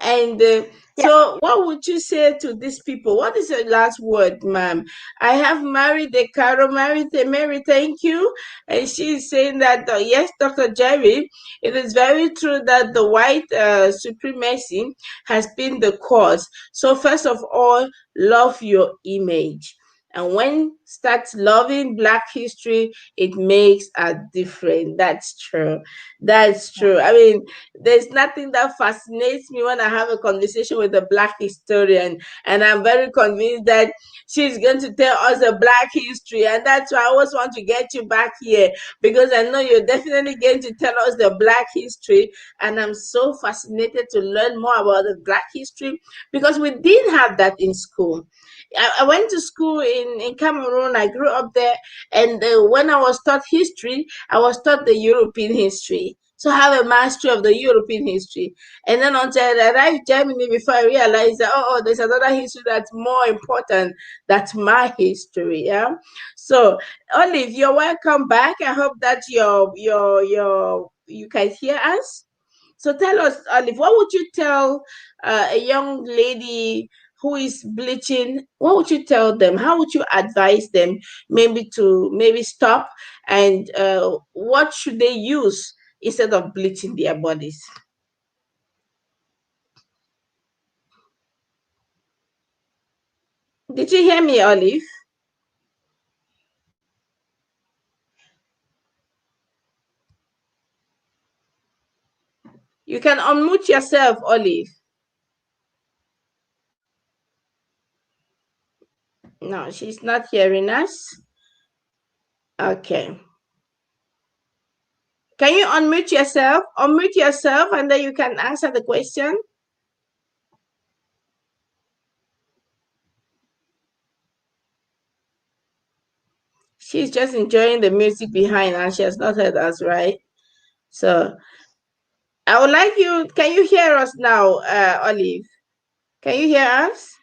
And Yeah. so, what would you say to these people? What is your last word, ma'am? I have married a Caro, Mary, thank you. And she is saying that, yes, Dr. Jerry, it is very true that the white supremacy has been the cause. So, first of all, love your image. And when start loving Black history, it makes a difference. That's true. That's true. I mean, there's nothing that fascinates me when I have a conversation with a Black historian, and I'm very convinced that she's going to tell us a Black history. And that's why I always want to get you back here, because I know you're definitely going to tell us the Black history. And I'm so fascinated to learn more about the Black history, because we did have that in school. I went to school in Cameroon. I grew up there. And when I was taught history, I was taught the European history. So I have a mastery of the European history. And then until I arrived Germany, before I realized that, there's another history that's more important. That's my history. Yeah. So Olive, you're welcome back. I hope that you can hear us. So tell us, Olive, what would you tell a young lady who is bleaching? What would you tell them? How would you advise them maybe stop, and what should they use instead of bleaching their bodies? Did you hear me, Olive? You can unmute yourself, Olive. No, she's not hearing us. Okay. Can you unmute yourself? Unmute yourself, and then you can answer the question. She's just enjoying the music behind, and she has not heard us, right? So I would like you. Can you hear us now, Olive? Can you hear us?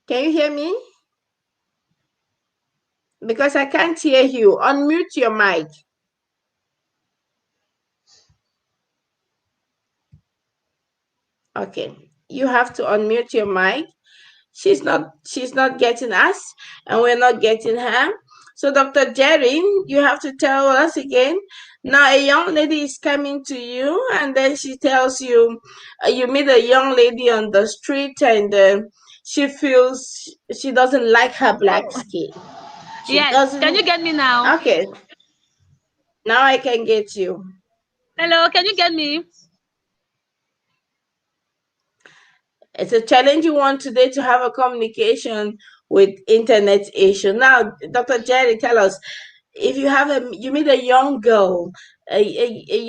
Can you hear me? Because I can't hear you. Unmute your mic. Okay. You have to unmute your mic. She's not getting us, and we're not getting her. So, Dr. Njeri, you have to tell us again. Now, a young lady is coming to you, and then she tells you, you meet a young lady on the street, and she feels she doesn't like her black skin. She Yes. Can you doesn't. get me now? Okay, now I can get you. Hello, can you get me? It's a challenging one today to have a communication with internet issue. Now, Dr. Njeri, tell us, if you meet a young girl, a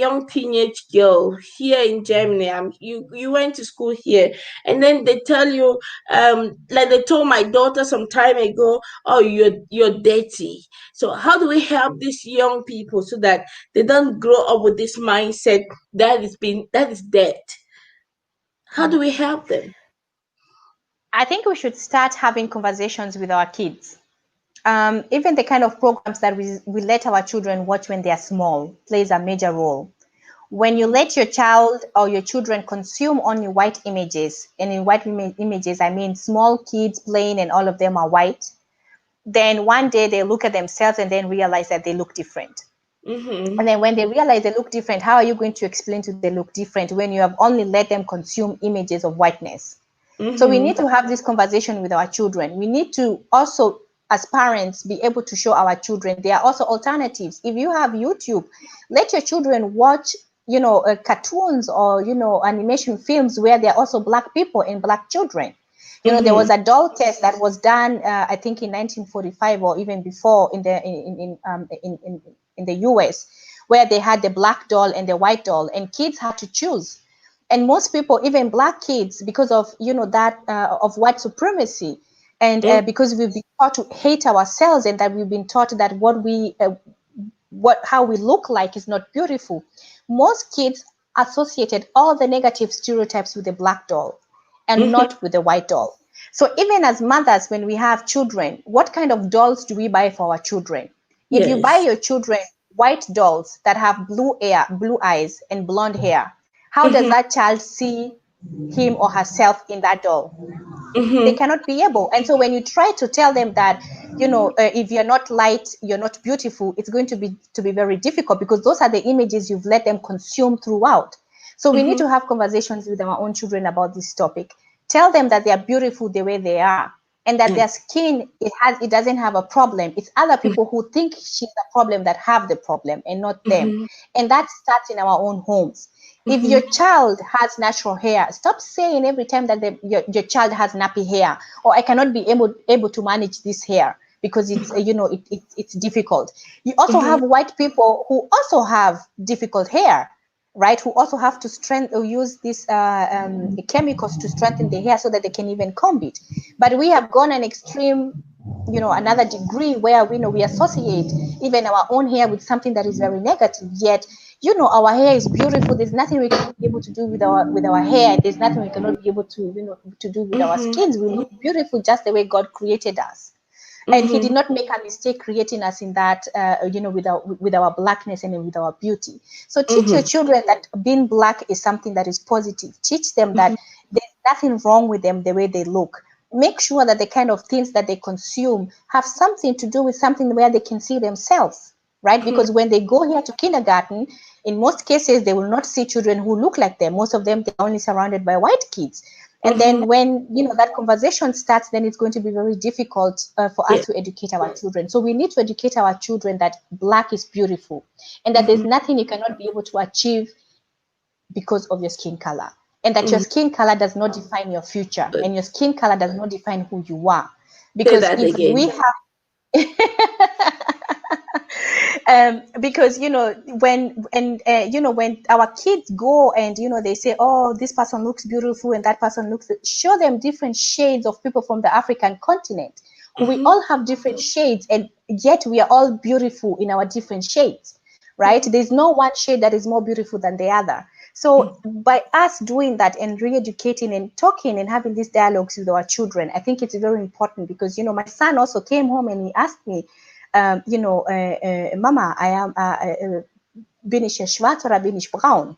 young teenage girl here in Germany, you went to school here, and then they tell you, like they told my daughter some time ago, oh, you're dirty. So how do we help these young people so that they don't grow up with this mindset that is dead? How do we help them? I think we should start having conversations with our kids. Even the kind of programs that we let our children watch when they are small plays a major role. When you let your child or your children consume only white images, and in white images, I mean small kids playing and all of them are white, then one day they look at themselves and then realize that they look different. Mm-hmm. And then when they realize they look different, how are you going to explain to them they look different when you have only let them consume images of whiteness? So we need Mm-hmm. to have this conversation with our children. We need to also, as parents, be able to show our children there are also alternatives. If you have YouTube, let your children watch, cartoons or, animation films where there are also Black people and Black children. There was Mm-hmm. a doll test that was done, I think, in 1945 or even before in the US, where they had the black doll and the white doll, and kids had to choose. And most people, even black kids, because of that of white supremacy, and because we've been taught to hate ourselves, and that we've been taught that how we look like is not beautiful. Most kids associated all the negative stereotypes with the black doll and Mm-hmm. not with the white doll. So even as mothers, when we have children, what kind of dolls do we buy for our children? If you buy Yes. your children white dolls that have blue hair, blue eyes, and blonde hair, how does Mm-hmm. that child see him or herself in that doll? They Mm-hmm. cannot be able. And so when you try to tell them that, if you're not light, you're not beautiful, it's going to be very difficult, because those are the images you've let them consume throughout. So we need Mm-hmm. to have conversations with our own children about this topic. Tell them that they are beautiful the way they are, and that their skin, it doesn't have a problem. It's other people who think she's a problem that have the problem, and not them. Mm-hmm. And that starts in our own homes. If Mm-hmm. your child has natural hair, stop saying every time that your child has nappy hair, or I cannot be able to manage this hair because it's difficult. You also Mm-hmm. have white people who also have difficult hair, right? Who also have to use these chemicals to strengthen the hair so that they can even comb it. But we have gone an extreme, another degree, where we know we associate even our own hair with something that is very negative. Yet, our hair is beautiful. There's nothing we cannot be able to do with our hair. There's nothing we cannot be able to do with our Mm-hmm. skins. We look beautiful just the way God created us. And he did Mm-hmm. not make a mistake creating us in that, with our blackness and with our beauty. So teach your Mm-hmm. children that being black is something that is positive. Teach them that there's nothing wrong with them the way they look. Make sure that the kind of things that they consume have something to do with something where they can see themselves, right? Because when they go here to kindergarten, in most cases, they will not see children who look like them. Most of them, they're only surrounded by white kids. And Mm-hmm. then when that conversation starts, then it's going to be very difficult for us Yeah. to educate our children. So we need to educate our children that black is beautiful, and that there's Mm-hmm. nothing you cannot be able to achieve because of your skin color, and that your Mm-hmm. skin color does not define your future, and your skin color does not define who you are. Say Because that if we again. have because when our kids go and they say, oh, this person looks beautiful and that person looks, show them different shades of people from the African continent. We Mm-hmm. all have different shades, and yet we are all beautiful in our different shades, right? There's no one shade that is more beautiful than the other. So by us doing that and re-educating and talking and having these dialogues with our children, I think it's very important. Because my son also came home and he asked me, Mama, I am bin ich schwarz oder bin ich braun,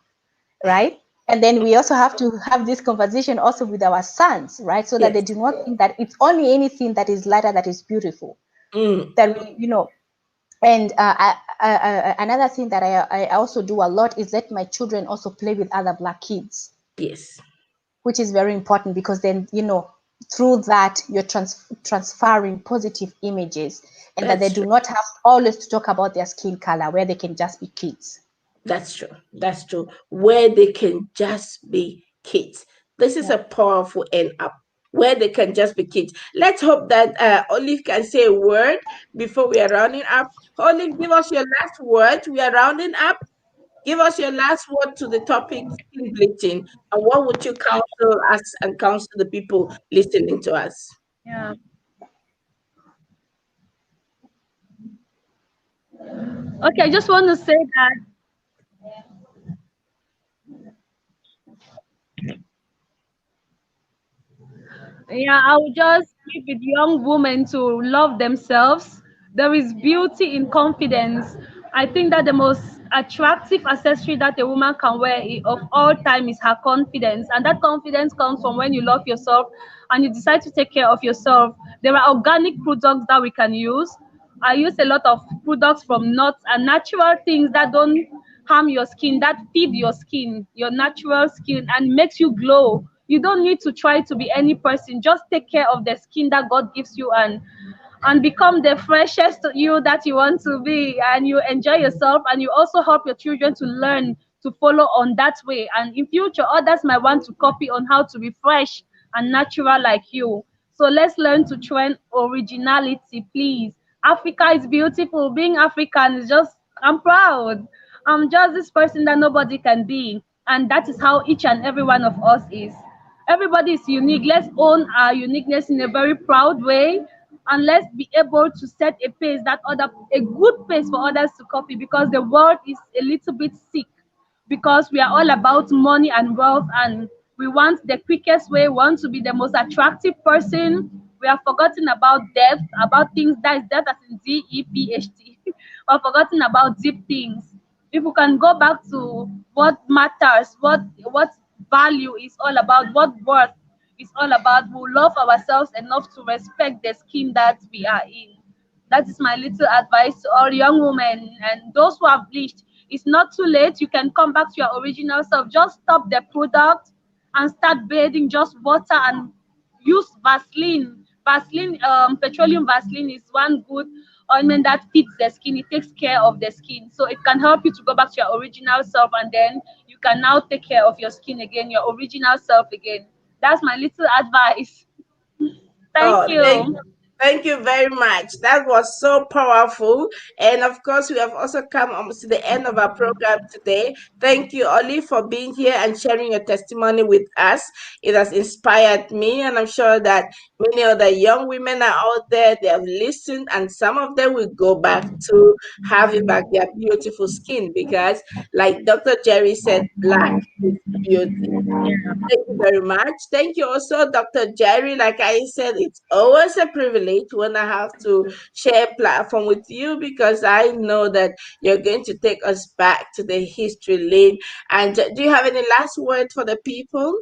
right? And then we also have to have this conversation also with our sons, right? So that they Yes. do not think that it's only anything that is lighter that is beautiful. Mm. That we, And another thing that I also do a lot is let my children also play with other Black kids. Yes. Which is very important, because then, through that, you're transferring positive images, and that they That's do true. not have always to talk about their skin color, where they can just be kids. That's true. That's true. Where they can just be kids. This is Yeah. a powerful end up where they can just be kids. Let's hope that Olive can say a word before we are rounding up. Olive, give us your last word. We are rounding up. Give us your last word to the topic skin bleaching. And what would you counsel us and counsel the people listening to us? Yeah. Okay, I just want to say that, yeah, I would just give with young women to love themselves. There is beauty in confidence. I think that the most attractive accessory that a woman can wear of all time is her confidence. And that confidence comes from when you love yourself and you decide to take care of yourself. There are organic products that we can use. I use a lot of products from nuts and natural things that don't harm your skin, that feed your skin, your natural skin, and makes you glow. You don't need to try to be any person. Just take care of the skin that God gives you, and become the freshest you that you want to be, and you enjoy yourself, and you also help your children to learn to follow on that way. And in future, others might want to copy on how to be fresh and natural like you. So let's learn to trend originality, please. Africa is beautiful. Being African is just, I'm proud. I'm just this person that nobody can be. And that is how each and every one of us is. Everybody is unique. Let's own our uniqueness in a very proud way, and let's be able to set a good pace for others to copy, because the world is a little bit sick, because we are all about money and wealth, and we want the quickest way. We want to be the most attractive person. We have forgotten about depth, about things that is depth as in DEPHT. We have forgotten about deep things. If we can go back to what matters, what value is all about, what worth is all about, we love ourselves enough to respect the skin that we are in. That is my little advice to all young women and those who have bleached. It's not too late. You can come back to your original self. Just stop the product and start bathing just water, and use Vaseline. Petroleum Vaseline is one good ointment that fits the skin. It takes care of the skin. So it can help you to go back to your original self, and then you can now take care of your skin again, your original self again. That's my little advice. Thank Oh, you. thank you very much. That was so powerful. And of course, we have also come almost to the end of our program today. Thank you, Oli, for being here and sharing your testimony with us. It has inspired me, and I'm sure that many other young women are out there. They have listened, and some of them will go back to having back their beautiful skin because, like Dr. Jerry said, black is beauty. Thank you very much. Thank you also, Dr. Jerry. Like I said, it's always a privilege when I have to share a platform with you because I know that you're going to take us back to the history lane. And do you have any last word for the people?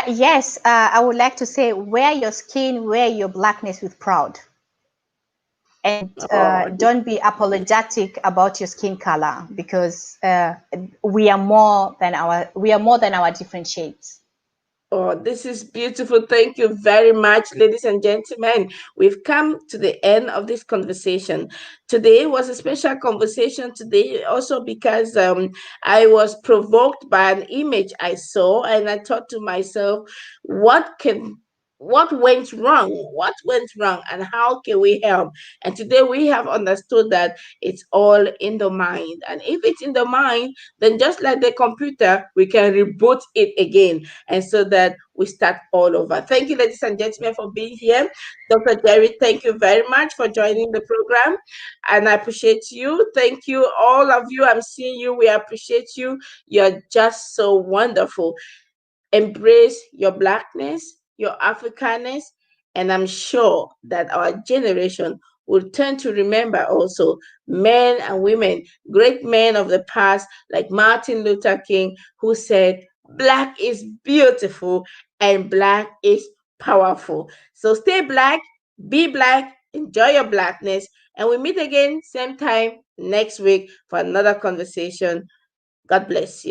Yes, I would like to say, wear your skin, wear your blackness with pride, and Oh, don't be apologetic about your skin color, because we are more than our different shades. Oh, this is beautiful. Thank you very much, ladies and gentlemen. We've come to the end of this conversation. Today was a special conversation today, also because I was provoked by an image I saw, and I thought to myself, what can what went wrong? What went wrong, and how can we help? And today we have understood that it's all in the mind. And if it's in the mind, then just like the computer, we can reboot it again and so that we start all over. Thank you, ladies and gentlemen, for being here. Dr. Jerry, thank you very much for joining the program, and I appreciate you. Thank you, all of you. I'm seeing you. We appreciate you. You're just so wonderful. Embrace your blackness, your Africanness, and I'm sure that our generation will turn to remember also men and women, great men of the past, like Martin Luther King, who said, Black is beautiful and black is powerful. So stay black, be black, enjoy your blackness, and we meet again same time next week for another conversation. God bless you.